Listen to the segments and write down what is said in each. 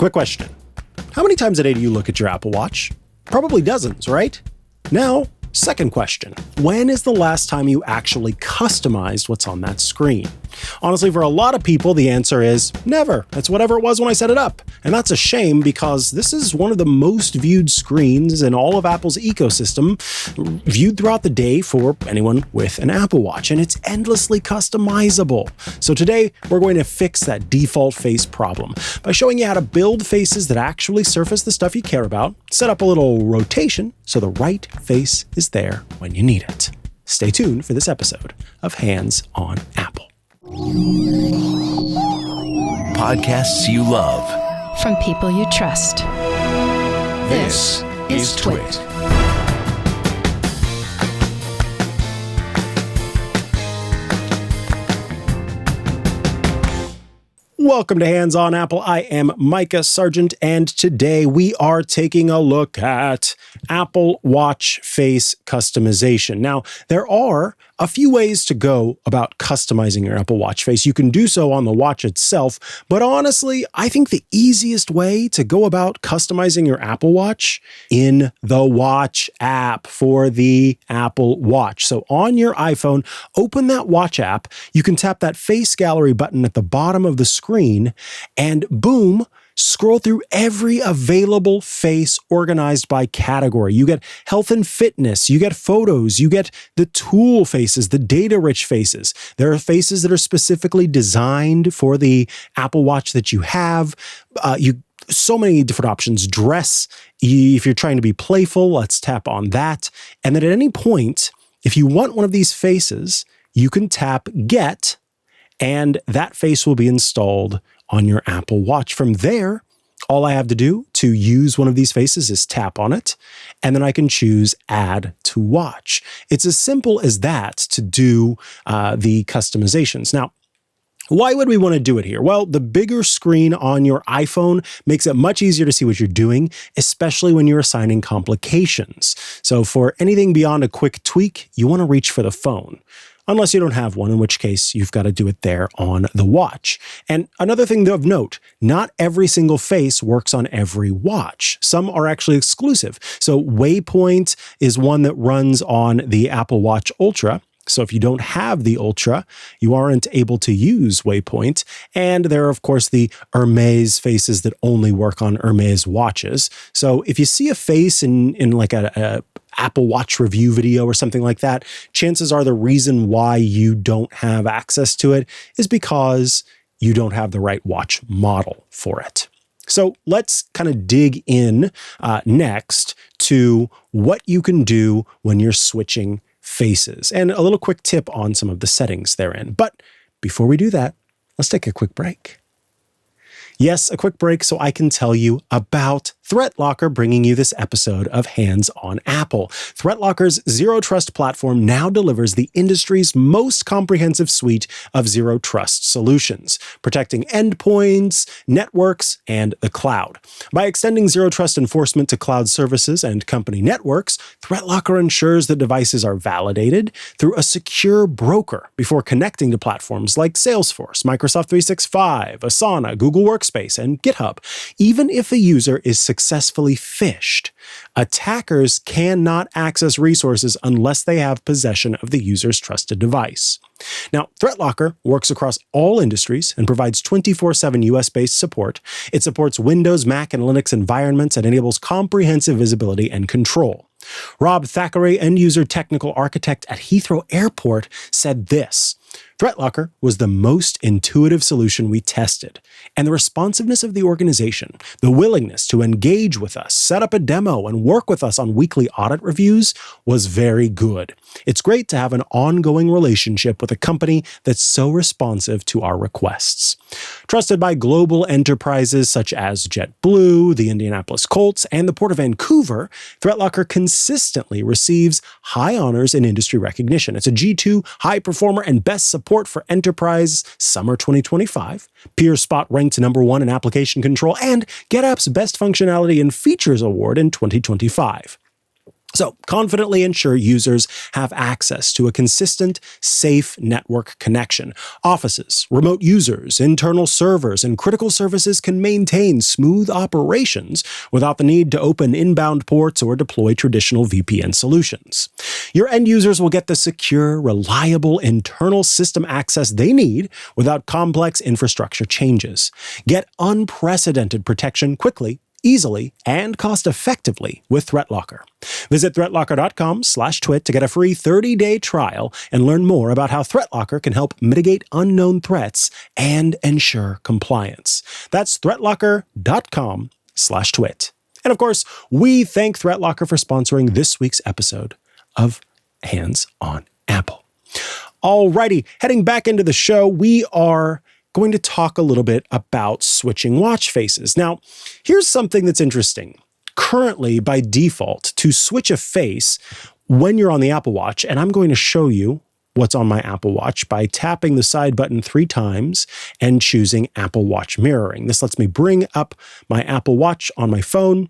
Quick question. How many times a day do you look at your Apple Watch? Probably dozens, right? Now, second question. When is the last time you actually customized what's on that screen? Honestly, for a lot of people, the answer is never. It's whatever it was when I set it up. And that's a shame because this is one of the most viewed screens in all of Apple's ecosystem, viewed throughout the day for anyone with an Apple Watch, and it's endlessly customizable. So today, we're going to fix that default face problem by showing you how to build faces that actually surface the stuff you care about, set up a little rotation so the right face is there when you need it. Stay tuned for this episode of Hands on Apple. Podcasts you love. From people you trust. This is TWiT. Welcome to Hands on Apple. I am Mikah, Sargent, and today we are taking a look at Apple Watch face customization. Now, there are a few ways to go about customizing your Apple Watch face. You can do so on the watch itself, but honestly, I think the easiest way to go about customizing your Apple Watch in the Watch app for the Apple Watch. So on your iPhone, open that Watch app. You can tap that face gallery button at the bottom of the screen, and boom, scroll through every available face organized by category. You get health and fitness, you get photos, you get the tool faces, the data-rich faces. There are faces that are specifically designed for the Apple Watch that you have. So many different options. Dress, if you're trying to be playful, let's tap on that. And then at any point, if you want one of these faces, you can tap Get, and that face will be installed on your Apple Watch. From there, all I have to do to use one of these faces is tap on it, and then I can choose Add to Watch. It's as simple as that to do the customizations. Now, why would we want to do it here? Well, the bigger screen on your iPhone makes it much easier to see what you're doing, especially when you're assigning complications. So for anything beyond a quick tweak, you want to reach for the phone. Unless you don't have one, in which case you've got to do it there on the watch. And another thing of note, not every single face works on every watch. Some are actually exclusive. So Waypoint is one that runs on the Apple Watch Ultra. So if you don't have the Ultra, you aren't able to use Waypoint. And there are, of course, the Hermes faces that only work on Hermes watches. So if you see a face in like a Apple Watch review video or something like that, chances are the reason why you don't have access to it is because you don't have the right watch model for it. So let's kind of dig in next to what you can do when you're switching faces, and a little quick tip on some of the settings therein. But before we do that, let's take a quick break. Yes, a quick break so I can tell you about ThreatLocker, bringing you this episode of Hands on Apple. ThreatLocker's Zero Trust platform now delivers the industry's most comprehensive suite of zero trust solutions, protecting endpoints, networks, and the cloud. By extending zero trust enforcement to cloud services and company networks, ThreatLocker ensures that devices are validated through a secure broker before connecting to platforms like Salesforce, Microsoft 365, Asana, Google Workspace, and GitHub. Even if a user is successfully phished, attackers cannot access resources unless they have possession of the user's trusted device. Now, ThreatLocker works across all industries and provides 24/7 US-based support. It supports Windows, Mac, and Linux environments and enables comprehensive visibility and control. Rob Thackeray, end-user technical architect at Heathrow Airport, said this: ThreatLocker was the most intuitive solution we tested, and the responsiveness of the organization, the willingness to engage with us, set up a demo, and work with us on weekly audit reviews was very good. It's great to have an ongoing relationship with a company that's so responsive to our requests. Trusted by global enterprises such as JetBlue, the Indianapolis Colts, and the Port of Vancouver, ThreatLocker consistently receives high honors and industry recognition. It's a G2 high performer and best support for enterprise summer 2025. PeerSpot ranked #1 in application control, and GetApp's best functionality and features award in 2025. So confidently ensure users have access to a consistent, safe network connection. Offices, remote users, internal servers, and critical services can maintain smooth operations without the need to open inbound ports or deploy traditional VPN solutions. Your end users will get the secure, reliable internal system access they need without complex infrastructure changes. Get unprecedented protection quickly, easily, and cost-effectively with ThreatLocker. Visit threatlocker.com/twit to get a free 30-day trial and learn more about how ThreatLocker can help mitigate unknown threats and ensure compliance. That's threatlocker.com/twit. And of course, we thank ThreatLocker for sponsoring this week's episode of Hands on Apple. Alrighty, heading back into the show, we are going to talk a little bit about switching watch faces. Now, here's something that's interesting. Currently, by default, to switch a face when you're on the Apple Watch, and I'm going to show you what's on my Apple Watch by tapping the side button 3 times and choosing Apple Watch mirroring. This lets me bring up my Apple Watch on my phone,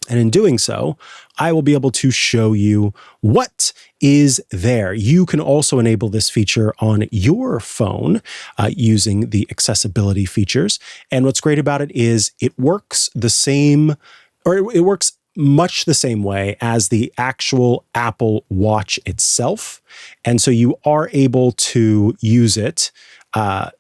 and in doing so, I will be able to show you what is there. You can also enable this feature on your phone using the accessibility features. And what's great about it is it works the same, or it works much the same way as the actual Apple Watch itself. And so you are able to use it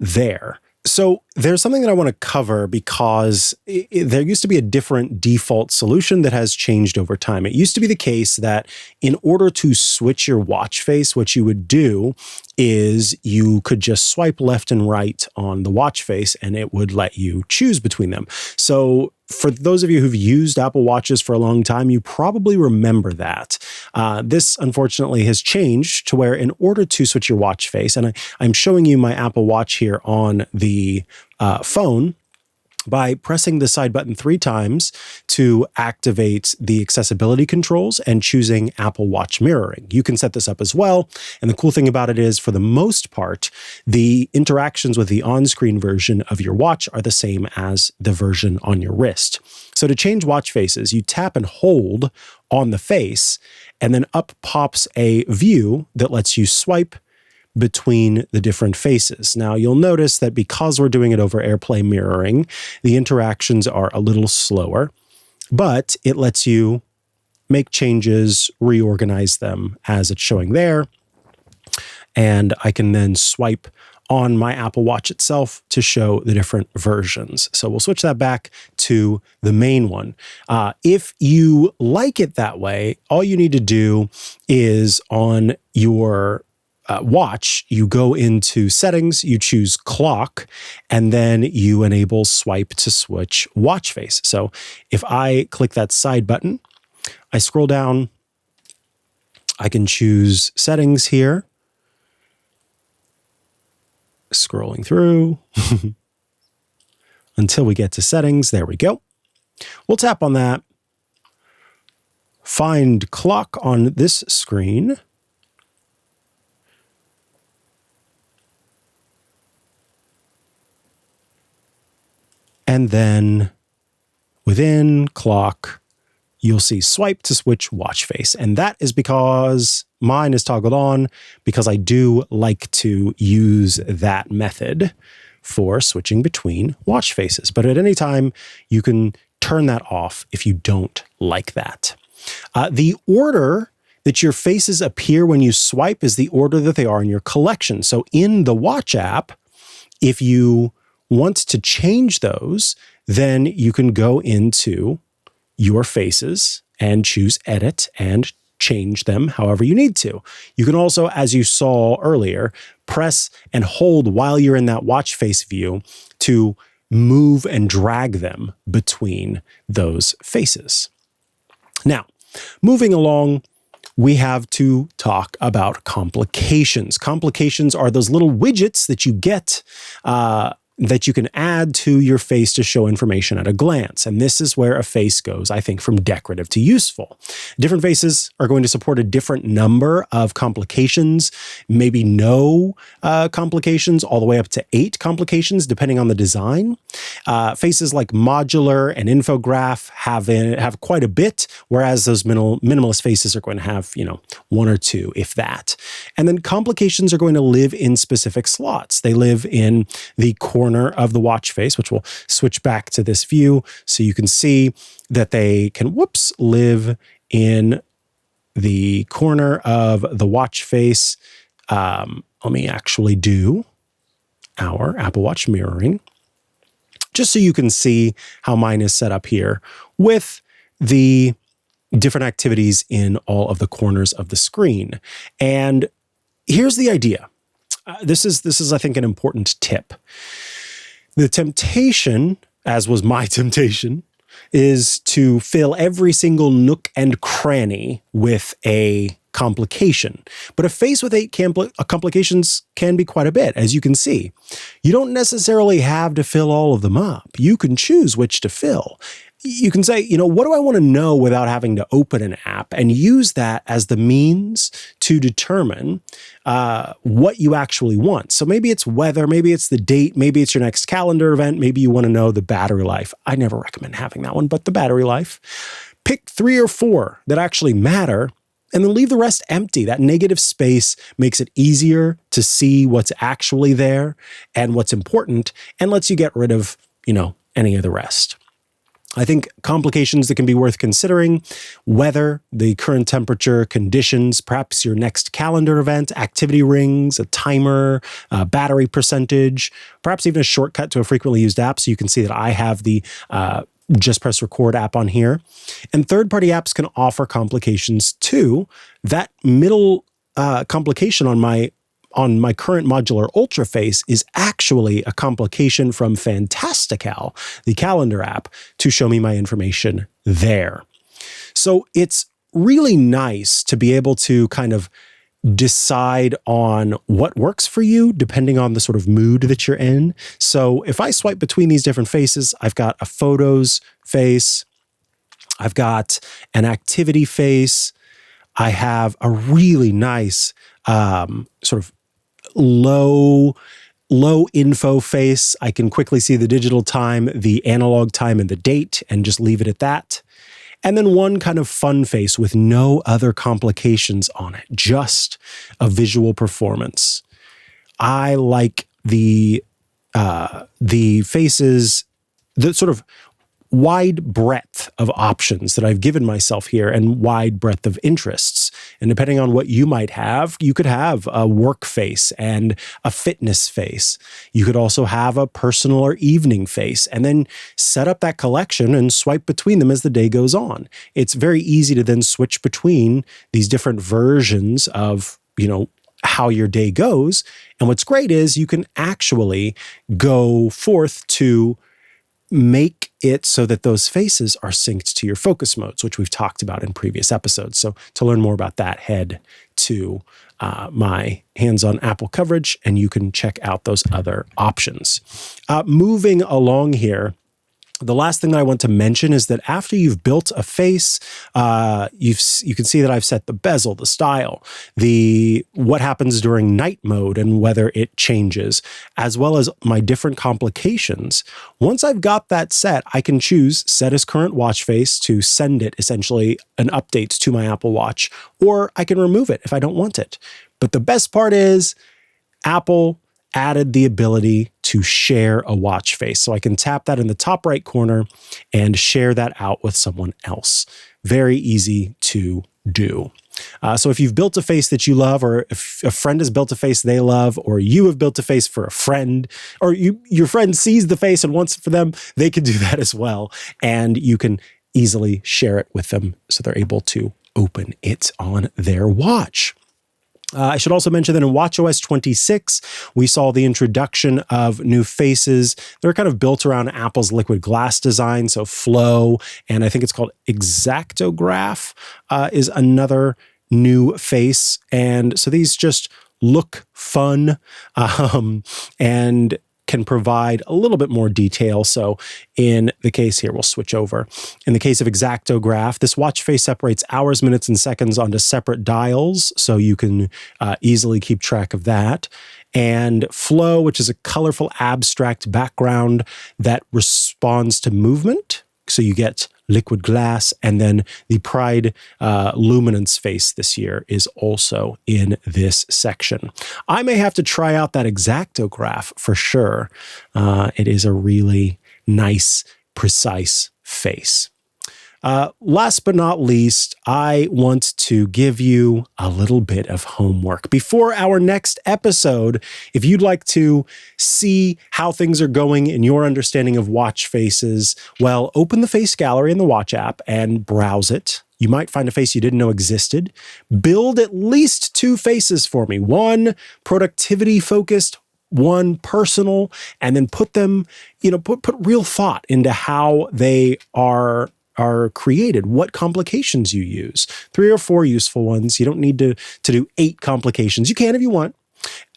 there. So there's something that I want to cover because there used to be a different default solution that has changed over time. It used to be the case that in order to switch your watch face, what you would do is you could just swipe left and right on the watch face and it would let you choose between them. So for those of you who've used Apple Watches for a long time, you probably remember that. This, unfortunately, has changed to where in order to switch your watch face, and I'm showing you my Apple Watch here on the phone, by pressing the side button 3 times to activate the accessibility controls and choosing Apple Watch mirroring. You can set this up as well. And the cool thing about it is, for the most part, the interactions with the on-screen version of your watch are the same as the version on your wrist. So to change watch faces, you tap and hold on the face, and then up pops a view that lets you swipe between the different faces. Now, you'll notice that because we're doing it over AirPlay mirroring, the interactions are a little slower, but it lets you make changes, reorganize them as it's showing there. And I can then swipe on my Apple Watch itself to show the different versions. So we'll switch that back to the main one. If you like it that way, all you need to do is on your watch, you go into settings, you choose clock, and then you enable swipe to switch watch face. So if I click that side button, I scroll down, I can choose settings here, scrolling through until we get to settings. There we go. We'll tap on that, find clock on this screen, and then within clock, you'll see swipe to switch watch face. And that is because mine is toggled on, because I do like to use that method for switching between watch faces. But at any time, you can turn that off if you don't like that. The order that your faces appear when you swipe is the order that they are in your collection. So in the Watch app, if you want to change those, then you can go into your faces and choose edit and change them however you need to. You can also, as you saw earlier, press and hold while you're in that watch face view to move and drag them between those faces. Now, moving along, we have to talk about complications. Complications are those little widgets that you get that you can add to your face to show information at a glance. And this is where a face goes, I think, from decorative to useful. Different faces are going to support a different number of complications, maybe no complications, all the way up to 8 complications, depending on the design. Faces like modular and infograph have quite a bit, whereas those minimalist faces are going to have, 1 or 2, if that. And then complications are going to live in specific slots. They live in the corner of the watch face, which we'll switch back to this view so you can see that they can, live in the corner of the watch face. Let me actually do our Apple Watch mirroring, just so you can see how mine is set up here with the different activities in all of the corners of the screen. And here's the idea. This is, I think, an important tip. The temptation, as was my temptation, is to fill every single nook and cranny with a complication. But a face with 8 complications can be quite a bit, as you can see. You don't necessarily have to fill all of them up. You can choose which to fill. You can say, what do I want to know without having to open an app, and use that as the means to determine what you actually want. So maybe it's weather, maybe it's the date, maybe it's your next calendar event, maybe you want to know the battery life. I never recommend having that one, but the battery life. Pick 3 or 4 that actually matter, and then leave the rest empty. That negative space makes it easier to see what's actually there and what's important, and lets you get rid of, any of the rest. I think complications that can be worth considering: weather, the current temperature, conditions, perhaps your next calendar event, activity rings, a timer, battery percentage, perhaps even a shortcut to a frequently used app. So you can see that I have the Just Press Record app on here. And third-party apps can offer complications too. That middle complication on my current modular Ultra face is actually a complication from Fantastical, the calendar app, to show me my information there. So it's really nice to be able to kind of decide on what works for you depending on the sort of mood that you're in. So if I swipe between these different faces, I've got a photos face, I've got an activity face, I have a really nice sort of low info face. I can quickly see the digital time, the analog time, and the date, and just leave it at that. And then one kind of fun face with no other complications on it, just a visual performance. I like the faces, the sort of wide breadth of options that I've given myself here, and wide breadth of interests. And depending on what you might have, you could have a work face and a fitness face. You could also have a personal or evening face, and then set up that collection and swipe between them as the day goes on. It's very easy to then switch between these different versions of, how your day goes. And what's great is you can actually go forth to make it so that those faces are synced to your focus modes, which we've talked about in previous episodes. So to learn more about that, head to my hands-on Apple coverage, and you can check out those other options. Moving along here, the last thing that I want to mention is that after you've built a face, you can see that I've set the bezel, the style, what happens during night mode and whether it changes, as well as my different complications. Once I've got that set, I can choose set as current watch face to send it essentially an update to my Apple Watch, or I can remove it if I don't want it. But the best part is Apple added the ability to share a watch face. So I can tap that in the top right corner and share that out with someone else. Very easy to do. So if you've built a face that you love, or if a friend has built a face they love, or you have built a face for a friend, or your friend sees the face and wants it for them, they can do that as well. And you can easily share it with them so they're able to open it on their watch. I should also mention that in watchOS 26, we saw the introduction of new faces. They're kind of built around Apple's liquid glass design, so Flow, and I think it's called Exactograph is another new face. And so these just look fun, and can provide a little bit more detail. So in the case here, we'll switch over. In the case of Exactograph, this watch face separates hours, minutes, and seconds onto separate dials, so you can easily keep track of that. And Flow, which is a colorful abstract background that responds to movement. So you get liquid glass, and then the Pride luminance face this year is also in this section. I may have to try out that Exactograph for sure. It is a really nice, precise face. Last but not least, I want to give you a little bit of homework. Before our next episode, if you'd like to see how things are going in your understanding of watch faces, well, open the Face Gallery in the Watch app and browse it. You might find a face you didn't know existed. Build at least 2 faces for me. One productivity focused, one personal, and then put them, put real thought into how they are created, what complications you use. 3 or 4 useful ones. You don't need to do 8 complications. You can if you want.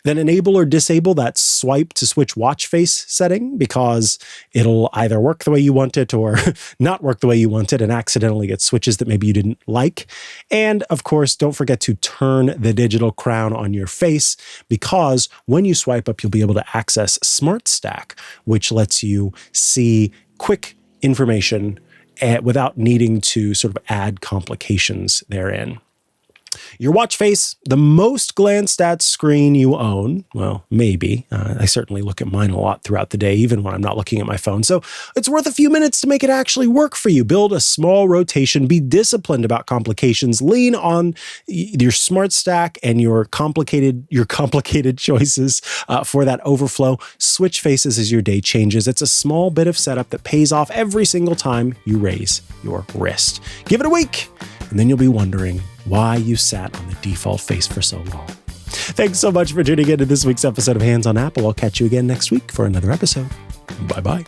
Then enable or disable that swipe to switch watch face setting, because it'll either work the way you want it or not work the way you want it and accidentally get switches that maybe you didn't like. And of course, don't forget to turn the digital crown on your face, because when you swipe up, you'll be able to access Smart Stack, which lets you see quick information without needing to sort of add complications therein. Your watch face, the most glanced at screen you own. Well, maybe. I certainly look at mine a lot throughout the day, even when I'm not looking at my phone. So it's worth a few minutes to make it actually work for you. Build a small rotation. Be disciplined about complications. Lean on your Smart Stack and your complicated choices for that overflow. Switch faces as your day changes. It's a small bit of setup that pays off every single time you raise your wrist. Give it a week, and then you'll be wondering why you sat on the default face for so long. Thanks so much for tuning in to this week's episode of Hands on Apple. I'll catch you again next week for another episode. Bye-bye.